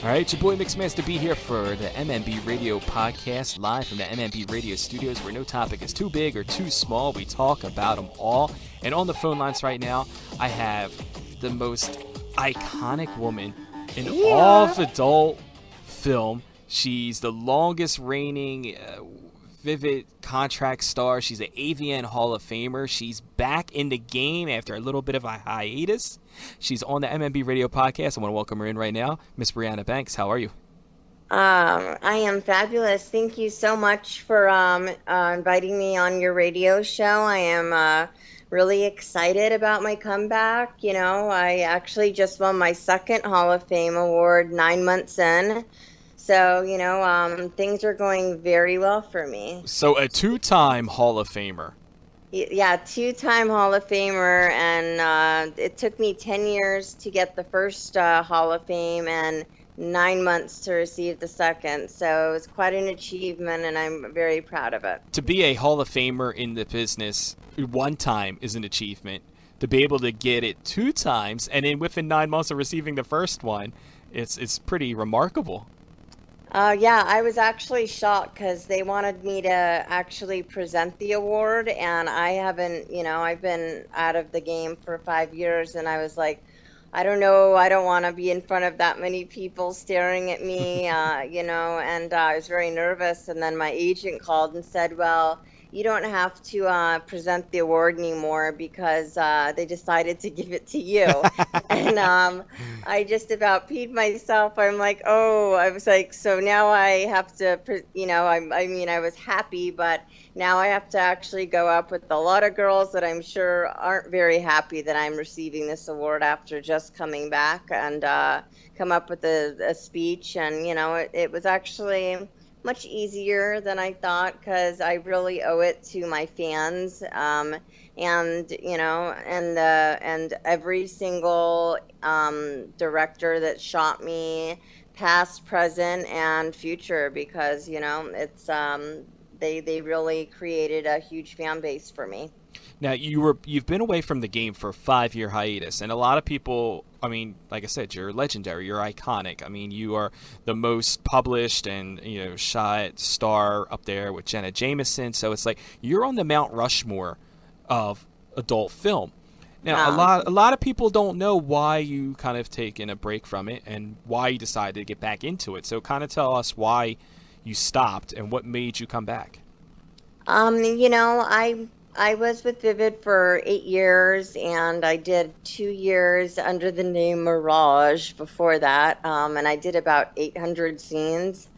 All right, it's your boy Mixmaster B here for the MMB Radio podcast, live from the MMB Radio studios, where no topic is too big or too small. We talk about them all. And on the phone lines right now, I have the most iconic woman in all of adult film. She's the longest reigning Vivid contract star. She's an AVN Hall of Famer. She's back in the game after a little bit of a hiatus. She's on the MMB Radio podcast. I want to welcome her in right now. Miss Briana Banks, how are you? I am fabulous. Thank you so much for inviting me on your radio show. I am really excited about my comeback. You know, I actually just won my second Hall of Fame award 9 months in. So, you know, things are going very well for me. So a two-time Hall of Famer. Yeah, two-time Hall of Famer, and it took me 10 years to get the first Hall of Fame and 9 months to receive the second. So it was quite an achievement, and I'm very proud of it. To be a Hall of Famer in the business one time is an achievement. To be able to get it two times, and then within 9 months of receiving the first one, it's pretty remarkable. Yeah, I was actually shocked because they wanted me to actually present the award, and I haven't, you know, I've been out of the game for 5 years, and I was like, I don't know, I don't want to be in front of that many people staring at me, you know, and I was very nervous, and then my agent called and said, well, you don't have to present the award anymore because they decided to give it to you. And I just about peed myself. I'm like, oh, I was like, so now I have to, you know, I mean, I was happy, but now I have to actually go up with a lot of girls that I'm sure aren't very happy that I'm receiving this award after just coming back, and come up with a speech. And, you know, it was actually much easier than I thought because I really owe it to my fans, and you know, and every single director that shot me, past, present, and future, because you know it's they really created a huge fan base for me. Now you've been away from the game for a 5-year hiatus, and a lot of people, I mean, like I said, you're legendary, you're iconic. I mean, you are the most published and, you know, shot star up there with Jenna Jameson. So it's like you're on the Mount Rushmore of adult film. Now, a lot of people don't know why you kind of taken a break from it and why you decided to get back into it. So kind of tell us why you stopped and what made you come back. You know, I was with Vivid for 8 years, and I did 2 years under the name Mirage before that, and I did about 800 scenes,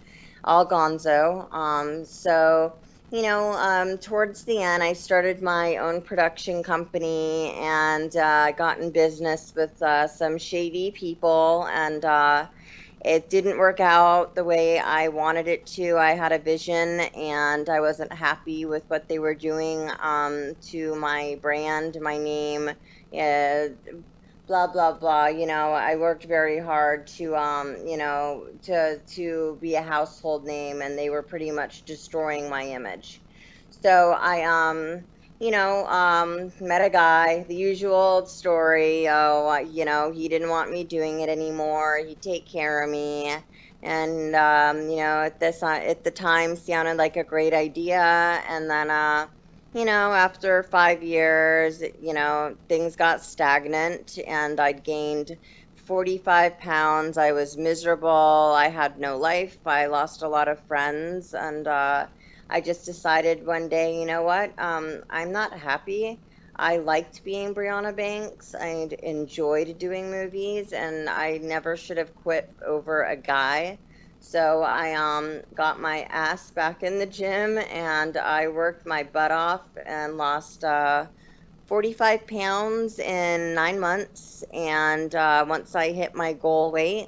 all gonzo. So, you know, towards the end, I started my own production company, and got in business with some shady people, and it didn't work out the way I wanted it to. I had a vision, and I wasn't happy with what they were doing to my brand, my name, blah, blah, blah. You know, I worked very hard to, you know, to be a household name, and they were pretty much destroying my image. So I, you know, met a guy, the usual old story. Oh, you know, he didn't want me doing it anymore. He'd take care of me. And, you know, at the time sounded like a great idea. And then, you know, after 5 years, you know, things got stagnant, and I'd gained 45 pounds. I was miserable. I had no life. I lost a lot of friends, and, I just decided one day, you know what, I'm not happy. I liked being Briana Banks. I enjoyed doing movies, and I never should have quit over a guy. So I got my ass back in the gym, and I worked my butt off and lost 45 pounds in 9 months. And once I hit my goal weight,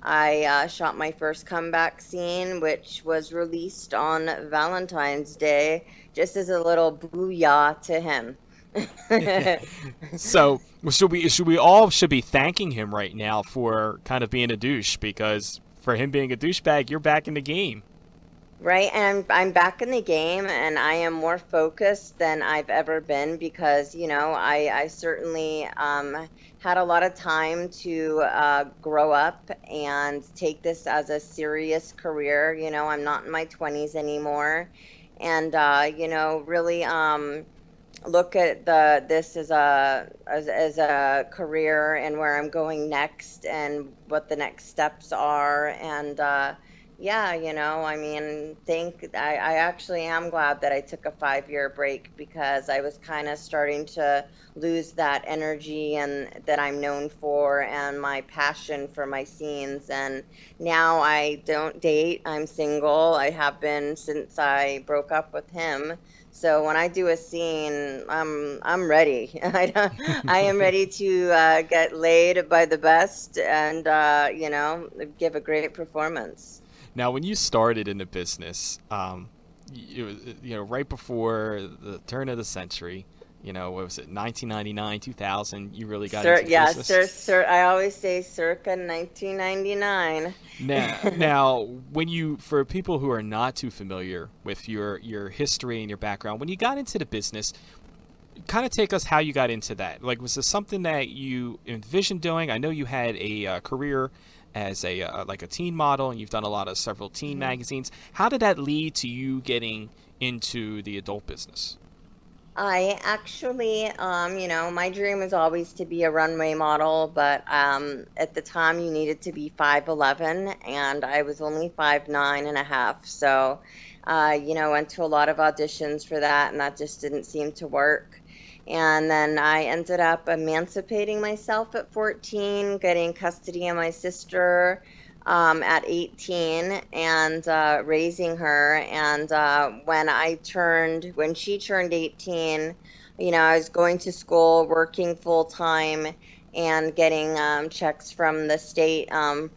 I shot my first comeback scene, which was released on Valentine's Day, just as a little booyah to him. So we all be thanking him right now for kind of being a douche, because for him being a douchebag, you're back in the game. Right, and I'm back in the game, and I am more focused than I've ever been because, I certainly had a lot of time to grow up and take this as a serious career. I'm not in my 20s anymore, and really look at this as a career and where I'm going next and what the next steps are. And yeah, I mean, I actually am glad that I took a 5-year break because I was kind of starting to lose that energy and that I'm known for and my passion for my scenes. And now I don't date. I'm single. I have been since I broke up with him. So when I do a scene, I'm ready. I am ready to get laid by the best and give a great performance. Now, when you started in the business, it was, right before the turn of the century, what was it, 1999, 2000, you really got into the Yeah, business? I always say circa 1999. Now, for people who are not too familiar with your history and your background, when you got into the business, kind of take us how you got into that. Like, was this something that you envisioned doing? I know you had a career as like a teen model, and you've done several teen magazines. How did that lead to you getting into the adult business? I actually, my dream was always to be a runway model, but at the time you needed to be 5'11", and I was only 5'9.5". So, went to a lot of auditions for that, and that just didn't seem to work. And then I ended up emancipating myself at 14, getting custody of my sister at 18, and raising her. And when she turned 18, I was going to school, working full time, and getting checks from the state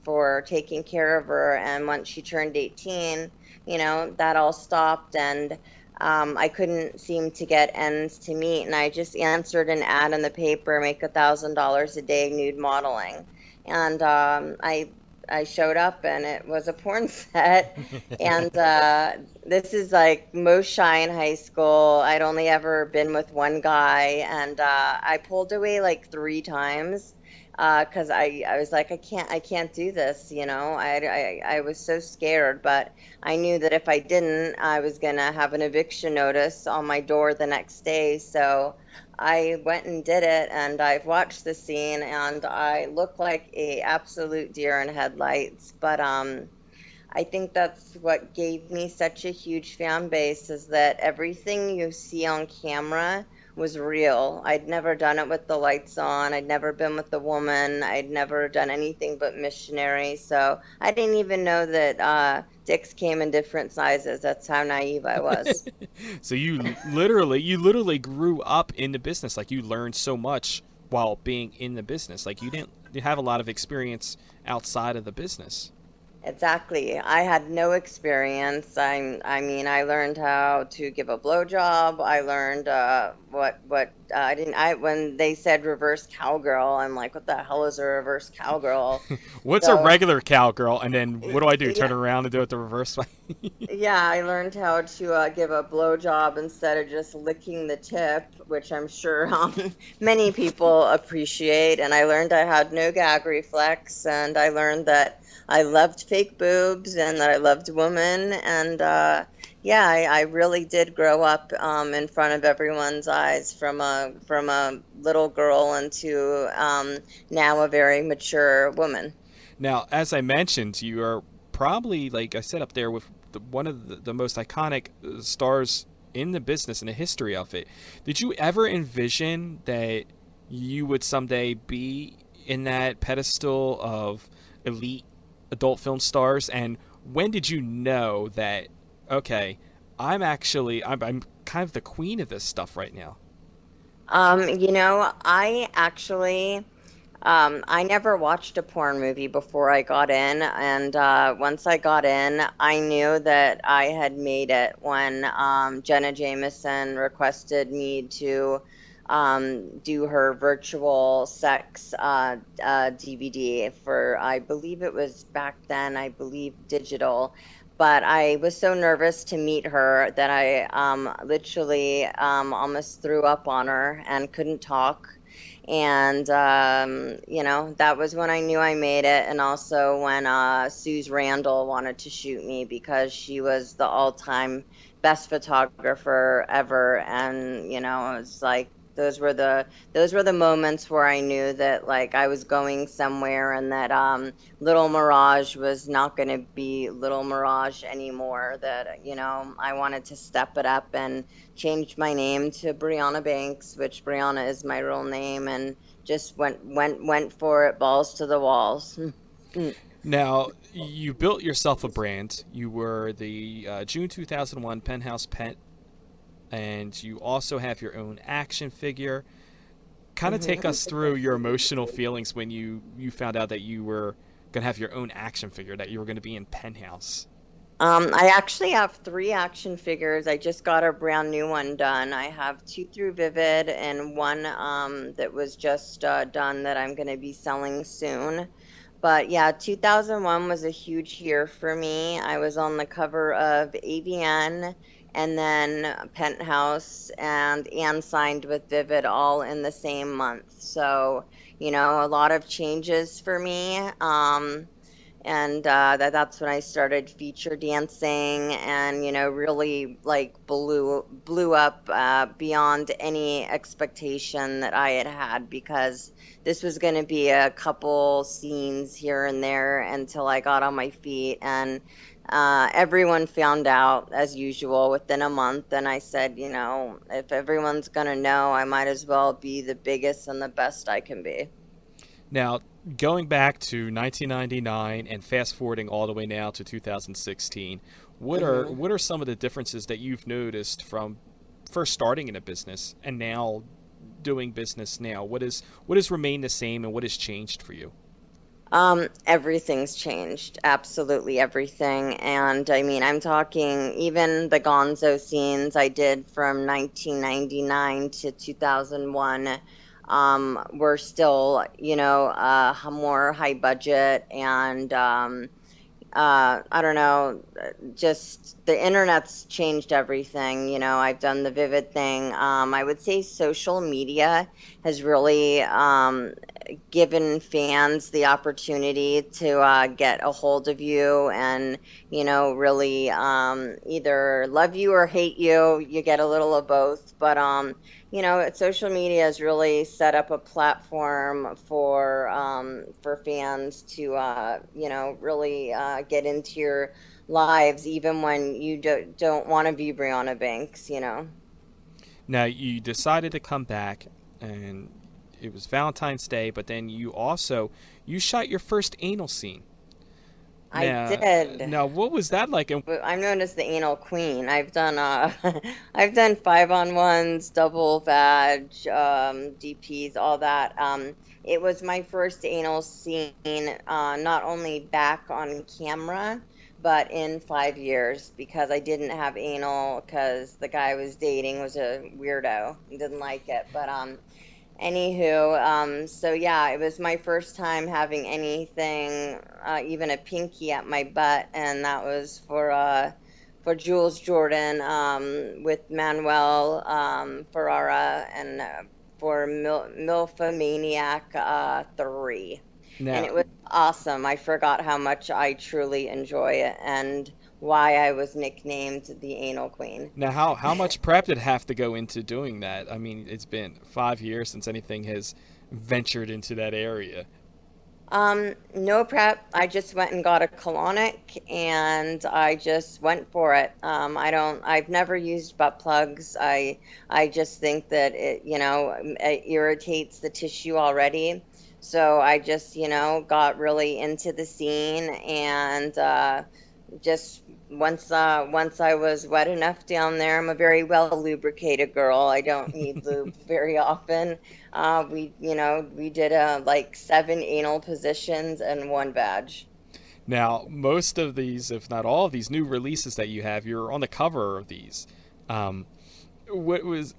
for taking care of her. And once she turned 18, that all stopped, and I couldn't seem to get ends to meet. And I just answered an ad in the paper, make $1,000 a day nude modeling. And I showed up, and it was a porn set. And this is like most shy in high school. I'd only ever been with one guy, and I pulled away like 3 times because I was like, I can't do this. I was so scared, but I knew that if I didn't, I was gonna have an eviction notice on my door the next day. So I went and did it, and I've watched the scene, and I look like a absolute deer in headlights. But I think that's what gave me such a huge fan base, is that everything you see on camera was real. I'd never done it with the lights on. I'd never been with a woman. I'd never done anything but missionary. So I didn't even know that dicks came in different sizes. That's how naive I was. So you literally grew up in the business. Like, you learned so much while being in the business. Like, you have a lot of experience outside of the business. Exactly. I had no experience. I mean, I learned how to give a blowjob. I learned what I didn't. I when they said reverse cowgirl, I'm like, what the hell is a reverse cowgirl? What's a So regular cowgirl? And then what do I do? Turn yeah, around and do it the reverse way? yeah, I learned how to give a blowjob instead of just licking the tip, which I'm sure many people appreciate. And I learned I had no gag reflex, and I learned that I loved fake boobs and that I loved women. And yeah, I really did grow up in front of everyone's eyes from a little girl into now a very mature woman. Now, as I mentioned, you are probably, like I said, up there with one of the most iconic stars in the business, in the history of it. Did you ever envision that you would someday be in that pedestal of elite adult film stars? And when did you know that, okay, I'm kind of the queen of this stuff right now? I actually, I never watched a porn movie before I got in, and once I got in, I knew that I had made it when Jenna Jameson requested me to do her virtual sex DVD for, I believe it was back then, I believe digital. but I was so nervous to meet her that I literally almost threw up on her and couldn't talk. And, that was when I knew I made it. And also when Suze Randall wanted to shoot me because she was the all-time best photographer ever. And, it was like, those were the moments where I knew that like I was going somewhere and that Little Mirage was not going to be Little Mirage anymore. That I wanted to step it up and change my name to Briana Banks, which Briana is my real name, and just went for it, balls to the walls. Now, you built yourself a brand. You were the June 2001 Penthouse Pet, and you also have your own action figure. Kind of take us through your emotional feelings when you found out that you were going to have your own action figure, that you were going to be in Penthouse. I actually have 3 action figures. I just got a brand new one done. I have 2 through Vivid and one that was just done that I'm going to be selling soon. But yeah, 2001 was a huge year for me. I was on the cover of AVN and then Penthouse and signed with Vivid all in the same month. So, a lot of changes for me. And that's when I started feature dancing and, really like blew up beyond any expectation that I had because this was going to be a couple scenes here and there until I got on my feet. And everyone found out as usual within a month. And I said, if everyone's going to know, I might as well be the biggest and the best I can be. Now, going back to 1999 and fast forwarding all the way now to 2016, what are some of the differences that you've noticed from first starting in a business and now doing business now? What has remained the same and what has changed for you? Everything's changed, absolutely everything. And I mean, I'm talking even the Gonzo scenes I did from 1999 to 2001. We're still, more high budget and, I don't know, just the internet's changed everything. I've done the Vivid thing. I would say social media has really, given fans the opportunity to get a hold of you and, really either love you or hate you. You get a little of both. But, social media has really set up a platform for fans to, really get into your lives, even when you don't want to be Briana Banks, Now, you decided to come back, and it was Valentine's Day, but then you shot your first anal scene. I did. Now, what was that like? I'm known as the anal queen. I've done I've done 5-on-1s, double vag, DPs, all that. It was my first anal scene, not only back on camera, but in 5 years because I didn't have anal because the guy I was dating was a weirdo and didn't like it. But anywho, so yeah, it was my first time having anything, even a pinky at my butt, and that was for Jules Jordan with Manuel Ferrara and for Milfomaniac 3. Now, and it was awesome. I forgot how much I truly enjoy it and why I was nicknamed the Anal Queen. Now, how much prep did have to go into doing that? I mean, it's been 5 years since anything has ventured into that area. No prep. I just went and got a colonic and I just went for it. I've never used butt plugs. I just think that it irritates the tissue already. So I just, got really into the scene and, just once I was wet enough down there, I'm a very well lubricated girl. I don't need lube very often. We did like 7 anal positions and 1 vag. Now, most of these, if not all of these new releases that you have, you're on the cover of these. What was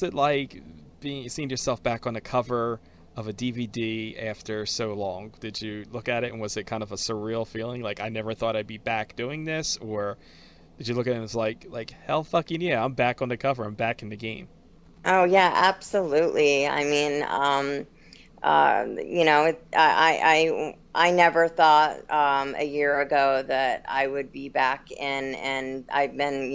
it like seeing yourself back on the cover? of a DVD after so long? Did you look at it and was it kind of a surreal feeling, like I never thought I'd be back doing this, or did you look at it as like hell fucking yeah, I'm back on the cover, I'm back in the game? Oh yeah, absolutely. I mean, I never thought a year ago that I would be back in, and I've been,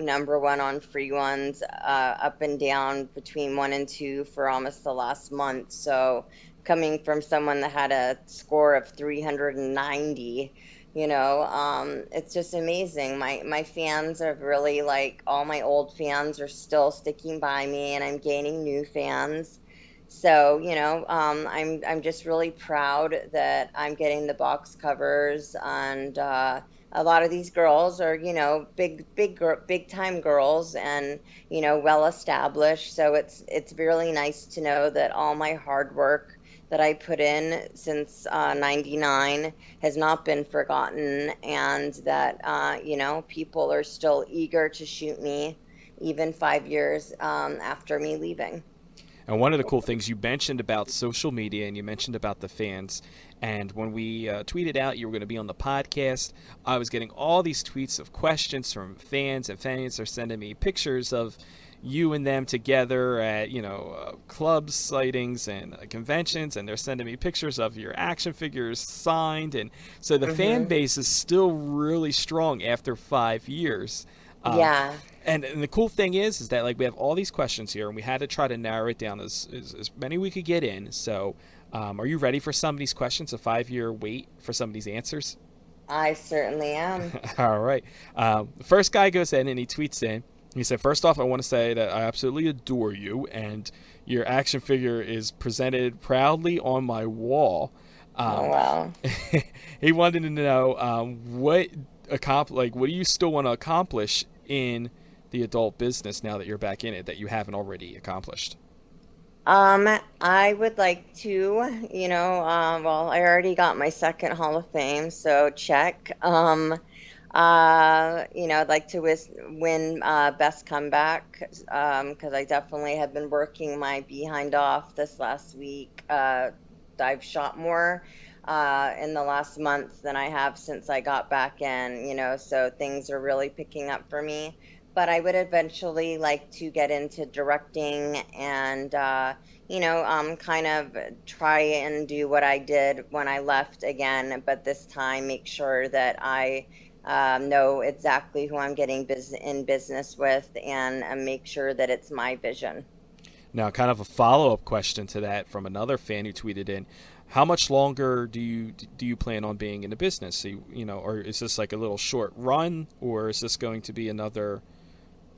number one on free ones, up and down between one and two for almost the last month. So coming from someone that had a score of 390, it's just amazing. My fans are really, like, all my old fans are still sticking by me, and I'm gaining new fans. So, I'm just really proud that I'm getting the box covers, and a lot of these girls are, big time girls, and well established. So it's really nice to know that all my hard work that I put in since '99 has not been forgotten, and that people are still eager to shoot me, even 5 years after me leaving. And one of the cool things you mentioned about social media, and you mentioned about the fans, and when we tweeted out you were going to be on the podcast, I was getting all these tweets of questions from fans, and fans are sending me pictures of you and them together at, club sightings and conventions, and they're sending me pictures of your action figures signed, and so the fan base is still really strong after 5 years. Yeah. And the cool thing is that, like, we have all these questions here, and we had to try to narrow it down as many we could get in. So are you ready for some of these questions, a 5-year wait for some of these answers? I certainly am. All right. The first guy goes in and he tweets in. He said, first off, I want to say that I absolutely adore you, and your action figure is presented proudly on my wall. Oh, wow. He wanted to know what do you still want to accomplish in the adult business now that you're back in it that you haven't already accomplished? I would like to, well, I already got my second Hall of Fame, so check. I'd like to win Best Comeback, because I definitely have been working my behind off this last week. I've shot more in the last month than I have since I got back in, so things are really picking up for me. But I would eventually like to get into directing and, kind of try and do what I did when I left again, but this time make sure that I know exactly who I'm getting in business with, and make sure that it's my vision. Now, kind of a follow-up question to that from another fan who tweeted in, how much longer do you plan on being in the business? So, or is this like a little short run, or is this going to be another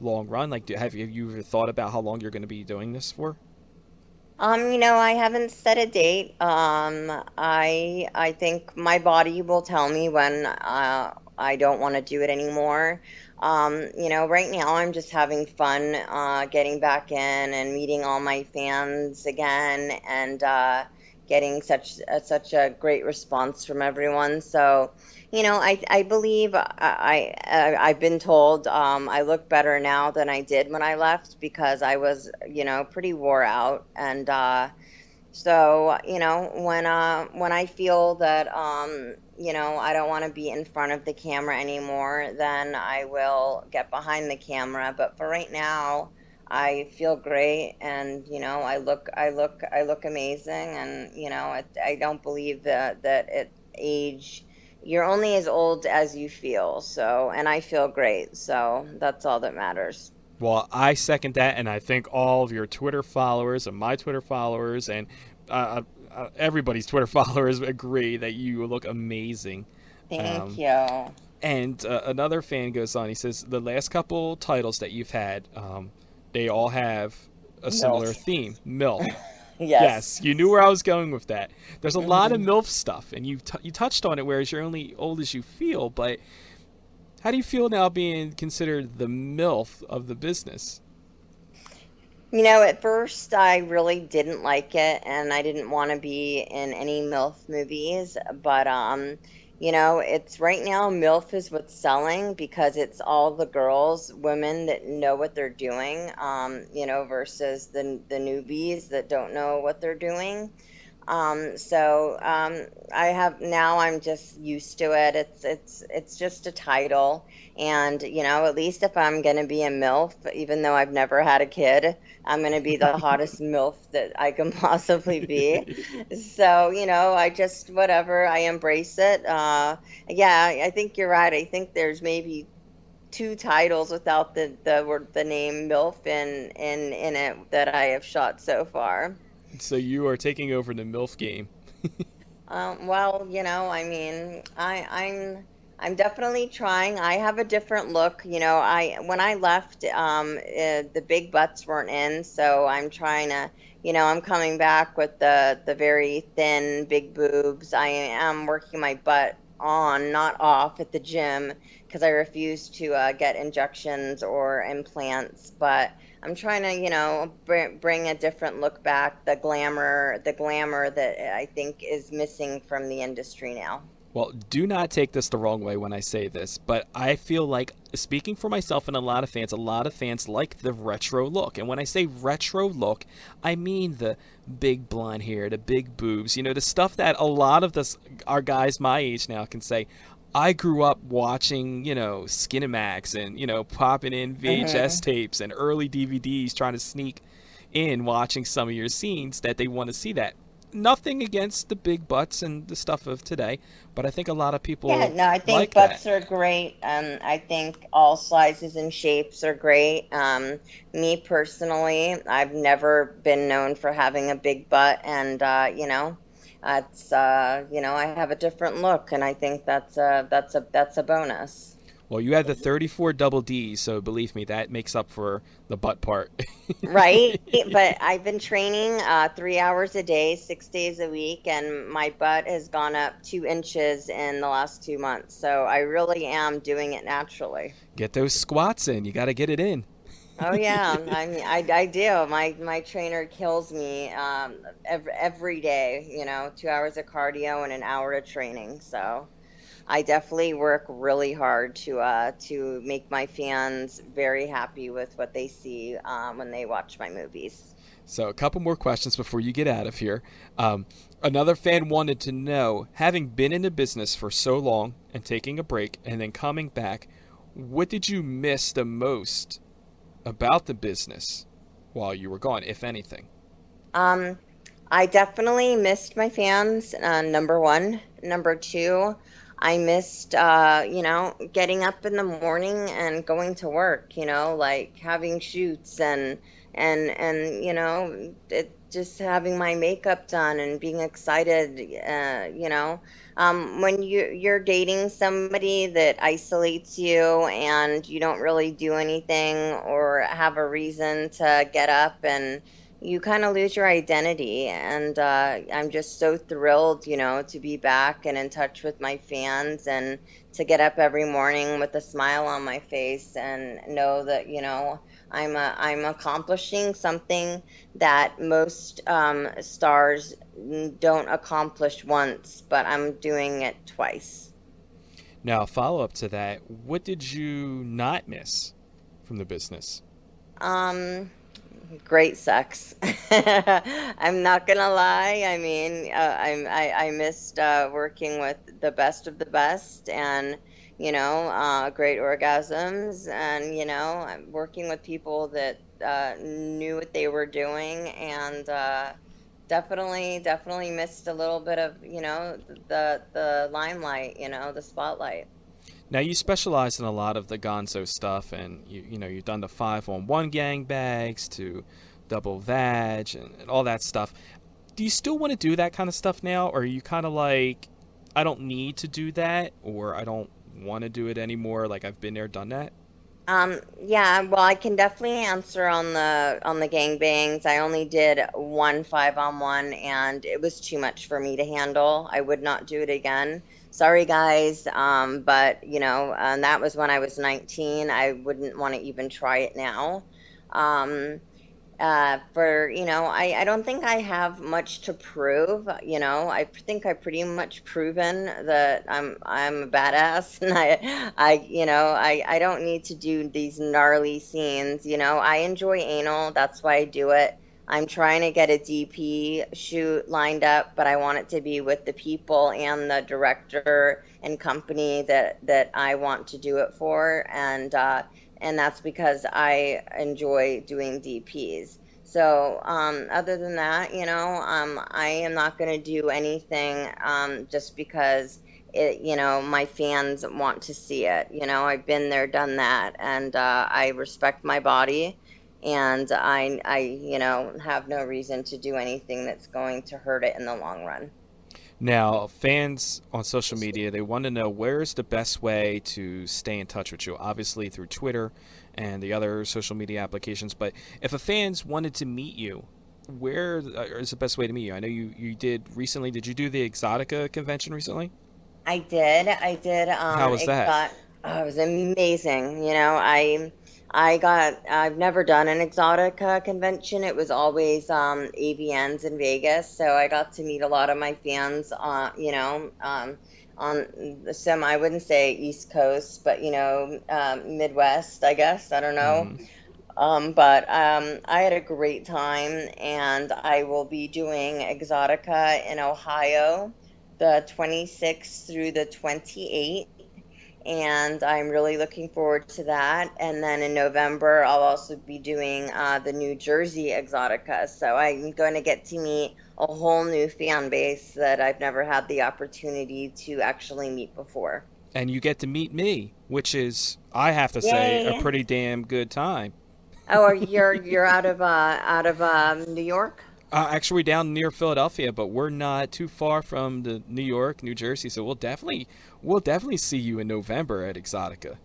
long run? Like, have you ever thought about how long you're going to be doing this for? I haven't set a date. I think my body will tell me when I don't want to do it anymore. Right now I'm just having fun, getting back in and meeting all my fans again, and getting such a great response from everyone. So, I believe I've been told I look better now than I did when I left, because I was, pretty wore out. And so, when I feel that, I don't want to be in front of the camera anymore, then I will get behind the camera. But for right now, I feel great, and I look amazing, and I don't believe that it age. You're only as old as you feel. So, and I feel great. So that's all that matters. Well, I second that, and I think all of your Twitter followers and my Twitter followers and everybody's Twitter followers agree that you look amazing. Thank you. And another fan goes on. He says the last couple titles that you've had, they all have a similar theme, MILF. Yes, you knew where I was going with that. There's a lot of MILF stuff, and you touched on it, whereas you're only old as you feel. But how do you feel now being considered the MILF of the business? At first I really didn't like it, and I didn't want to be in any MILF movies. But It's right now, MILF is what's selling because it's all the girls, women that know what they're doing, versus the newbies that don't know what they're doing. I have now I'm just used to it. It's just a title. And, at least if I'm gonna be a MILF, even though I've never had a kid, I'm gonna be the hottest MILF that I can possibly be. So, I just whatever, I embrace it. Yeah, I think you're right. I think there's maybe two titles without the name MILF in it that I have shot so far. So you are taking over the MILF game. Well, I mean, I'm definitely trying. I have a different look. I when I left, the big butts weren't in, so I'm trying to, I'm coming back with the very thin, big boobs. I am working my butt on, not off, at the gym because I refuse to get injections or implants, but. I'm trying to, bring a different look back, the glamour that I think is missing from the industry now. Well, do not take this the wrong way when I say this, but I feel like, speaking for myself and a lot of fans like the retro look. And when I say retro look, I mean the big blonde hair, the big boobs, the stuff that a lot of our guys my age now can say, I grew up watching, Skinemax and, popping in VHS tapes and early DVDs trying to sneak in watching some of your scenes that they want to see that. Nothing against the big butts and the stuff of today, but I think a lot of people Yeah, no, I think like butts that. are great. I think all sizes and shapes are great. Me personally, I've never been known for having a big butt, and I have a different look, and I think that's a bonus. Well, you had the 34 double Ds, so believe me, that makes up for the butt part. Right? But I've been training 3 hours a day, 6 days a week, and my butt has gone up 2 inches in the last 2 months. So I really am doing it naturally. Get those squats in. You got to get it in. Oh yeah, I mean, I do. My trainer kills me every day. 2 hours of cardio and an hour of training. So I definitely work really hard to make my fans very happy with what they see when they watch my movies. So a couple more questions before you get out of here. Another fan wanted to know, having been in the business for so long and taking a break and then coming back, what did you miss the most about the business while you were gone, if anything? Um, I definitely missed my fans, number one. Number two, I missed, getting up in the morning and going to work, like having shoots and just having my makeup done and being excited, when you're dating somebody that isolates you and you don't really do anything or have a reason to get up, and you kind of lose your identity. And I'm just so thrilled, to be back and in touch with my fans and to get up every morning with a smile on my face and know that, I'm accomplishing something that most stars don't accomplish once, but I'm doing it twice. Now, follow up to that, what did you not miss from the business? Um, Great sex. I'm not gonna lie. I mean, I missed working with the best of the best, and great orgasms, and I'm working with people that knew what they were doing, and definitely missed a little bit of the limelight, the spotlight. Now, you specialize in a lot of the gonzo stuff, and you've done the 5-on-1 gangbags to double vag and all that stuff. Do you still want to do that kind of stuff now, or are you kind of like, I don't need to do that, or I don't want to do it anymore, like I've been there, done that? Yeah, well, I can definitely answer on the gangbangs. I only did one 5-on-1, and it was too much for me to handle. I would not do it again. Sorry, guys, but and that was when I was 19. I wouldn't want to even try it now. Um, For, I don't think I have much to prove. I think I pretty much proven that I'm a badass, and I don't need to do these gnarly scenes. I enjoy anal. That's why I do it. I'm trying to get a DP shoot lined up, but I want it to be with the people and the director and company that I want to do it for, and that's because I enjoy doing DPs. So, other than that, I am not going to do anything just because my fans want to see it. I've been there, done that, and I respect my body, and I have no reason to do anything that's going to hurt it in the long run. Now, fans on social media, they want to know where's the best way to stay in touch with you. Obviously through Twitter and the other social media applications. But if a fans wanted to meet you, where is the best way to meet you? I know you did recently. Did you do the Exotica convention recently? I did. I did. How was that? Oh, it was amazing. I've never done an Exotica convention. It was always AVNs in Vegas. So I got to meet a lot of my fans, on some, I wouldn't say East Coast, but, Midwest, I guess. I don't know. But I had a great time, and I will be doing Exotica in Ohio the 26th through the 28th. And I'm really looking forward to that. And then in November, I'll also be doing the New Jersey Exotica. So I'm going to get to meet a whole new fan base that I've never had the opportunity to actually meet before. And you get to meet me, which is, I have to say, a pretty damn good time. Oh, you're out of New York? Actually, down near Philadelphia, but we're not too far from the New York, New Jersey, so we'll definitely see you in November at Exotica.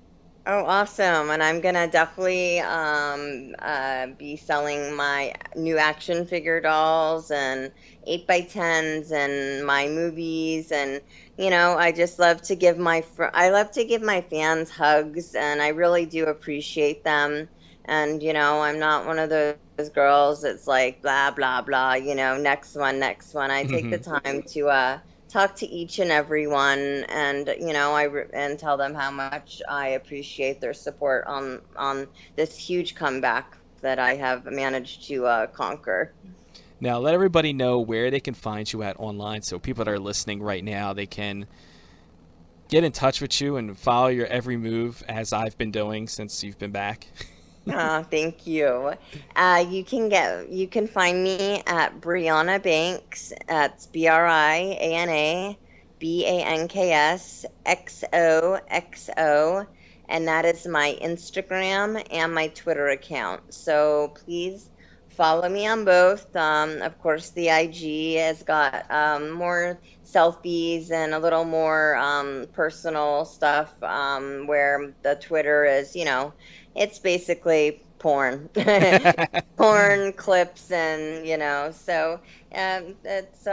Oh, awesome! And I'm gonna definitely be selling my new action figure dolls and 8x10s and my movies, and I just love to give I love to give my fans hugs, and I really do appreciate them. And, I'm not one of those girls that's like, blah, blah, blah, next one. I take the time to talk to each and every one, and, and tell them how much I appreciate their support on this huge comeback that I have managed to conquer. Now, let everybody know where they can find you at online, so people that are listening right now, they can get in touch with you and follow your every move, as I've been doing since you've been back. Thank you. You can find me at Briana Banks. That's Briana Banks XOXO, and that is my Instagram and my Twitter account. So please follow me on both. Of course, the IG has got more selfies and a little more personal stuff, where the Twitter is, it's basically porn, porn clips, and so it's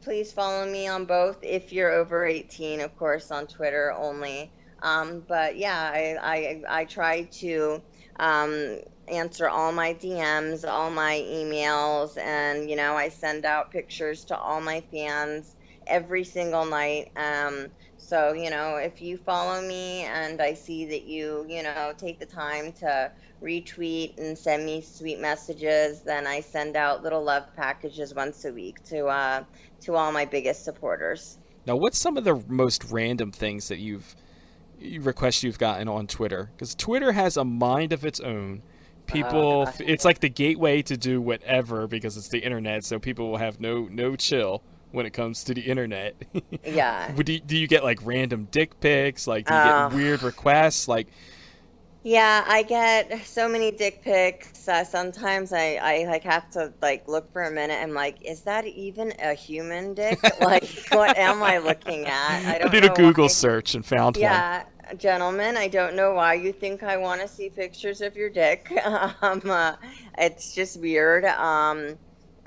please follow me on both if you're over 18, of course, on Twitter only. But yeah, I try to answer all my DMs, all my emails, and I send out pictures to all my fans every single night. So, if you follow me and I see that you take the time to retweet and send me sweet messages, then I send out little love packages once a week to all my biggest supporters. Now, what's some of the most random things that requests you've gotten on Twitter? Because Twitter has a mind of its own. People, it's like the gateway to do whatever because it's the internet, so people will have no chill when it comes to the internet. Yeah. Do you get like random dick pics? Like, do you get weird requests? Like, yeah, I get so many dick pics. Sometimes I like have to like look for a minute. I'm like, is that even a human dick? Like, what am I looking at? I did a Google search and found one. Yeah, gentlemen, I don't know why you think I want to see pictures of your dick. It's just weird.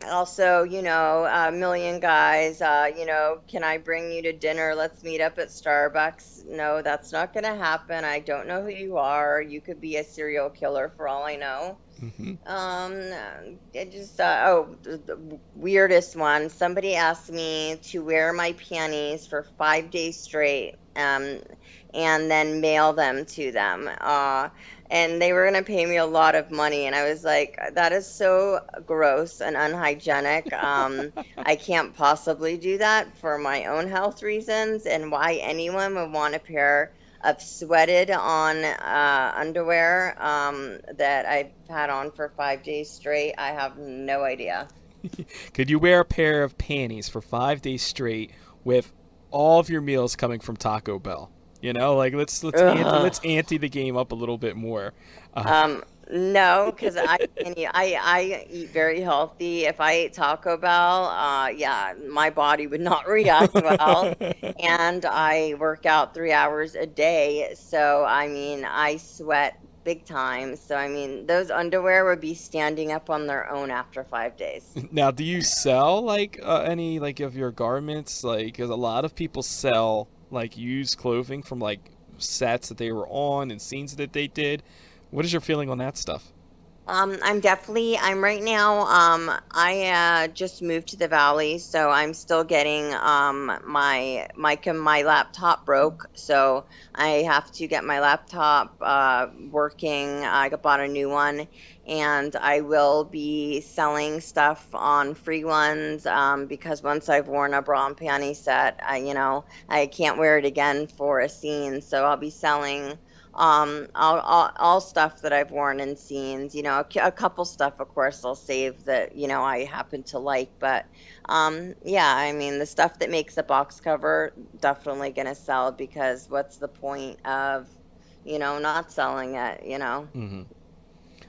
Also, a million guys, can I bring you to dinner? Let's meet up at Starbucks. No, that's not going to happen. I don't know who you are. You could be a serial killer for all I know. Hmm. It just, the weirdest one. Somebody asked me to wear my panties for 5 days straight, and then mail them to them. And they were going to pay me a lot of money. And I was like, that is so gross and unhygienic. I can't possibly do that for my own health reasons. And why anyone would want a pair of sweated on underwear that I've had on for 5 days straight, I have no idea. Could you wear a pair of panties for 5 days straight with all of your meals coming from Taco Bell? Like let's ante the game up a little bit more. No, because I eat very healthy. If I ate Taco Bell, yeah, my body would not react well. And I work out 3 hours a day, so I mean, I sweat big time. So I mean, those underwear would be standing up on their own after 5 days. Now, do you sell like any like of your garments? Like, 'cause a lot of people sell like used clothing from like sets that they were on and scenes that they did. What is your feeling on that stuff? I'm right now, I just moved to the Valley, so I'm still getting, my laptop broke, so I have to get my laptop, working. I bought a new one, and I will be selling stuff on free ones, because once I've worn a bra and panty set, I can't wear it again for a scene, so I'll be selling all stuff that I've worn in scenes. A couple stuff, of course, I'll save that I happen to like. But yeah, I mean, the stuff that makes a box cover definitely gonna sell, because what's the point of not selling it? Hmm.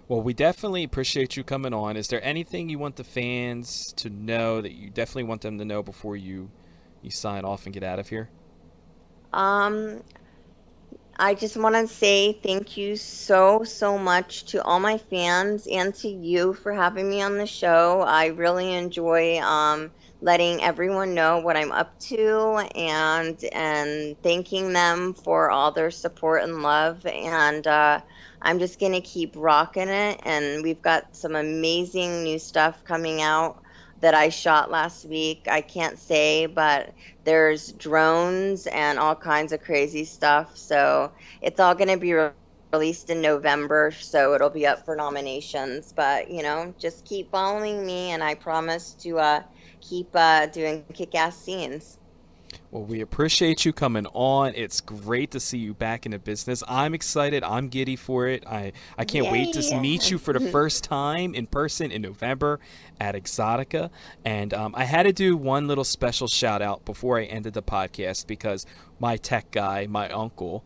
Well, we definitely appreciate you coming on. Is there anything you want the fans to know that you definitely want them to know before you sign off and get out of here? Um, I just want to say thank you so, so much to all my fans and to you for having me on the show. I really enjoy letting everyone know what I'm up to, and thanking them for all their support and love. And I'm just going to keep rocking it. And we've got some amazing new stuff coming out that I shot last week. I can't say, but there's drones and all kinds of crazy stuff. So it's all going to be released in November. So it'll be up for nominations. But, just keep following me, and I promise to keep doing kick-ass scenes. Well, we appreciate you coming on. It's great to see you back in the business. I'm excited. I'm giddy for it. I can't wait to meet you for the first time in person in November at Exotica. And I had to do one little special shout out before I ended the podcast, because my tech guy, my uncle,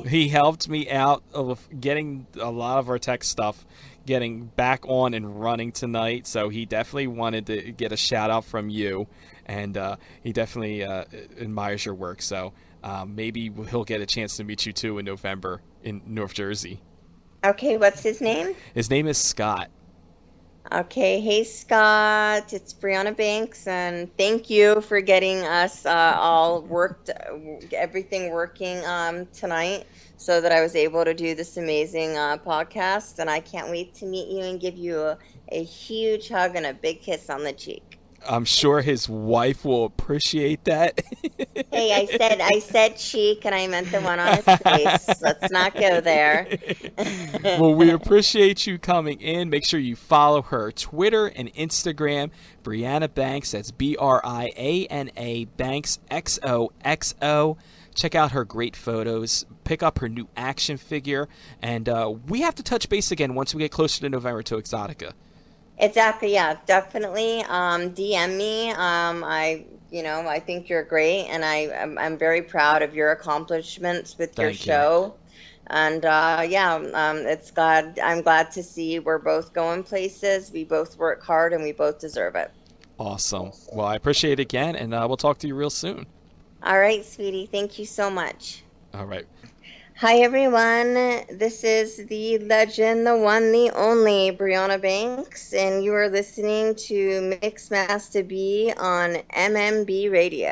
he helped me out of getting a lot of our tech stuff getting back on and running tonight. So he definitely wanted to get a shout out from you. And he definitely admires your work. So maybe he'll get a chance to meet you too in November in North Jersey. Okay, what's his name? His name is Scott. Okay, hey Scott, it's Briana Banks, and thank you for getting us everything working tonight, so that I was able to do this amazing podcast. And I can't wait to meet you and give you a huge hug and a big kiss on the cheek. I'm sure his wife will appreciate that. Hey, I said cheek, and I meant the one on his face. Let's not go there. Well, we appreciate you coming in. Make sure you follow her Twitter and Instagram, Briana Banks. That's Briana Banks, XOXO. Check out her great photos. Pick up her new action figure. And we have to touch base again once we get closer to November to Exotica. Exactly, yeah, definitely. DM me. I think you're great, and I'm very proud of your accomplishments with your show. And I'm glad to see we're both going places. We both work hard, and we both deserve it. Awesome. Well, I appreciate it again, and we'll talk to you real soon. All right, sweetie. Thank you so much. All right. Hi, everyone. This is the legend, the one, the only Briana Banks, and you are listening to Mix Masta B on MMB Radio.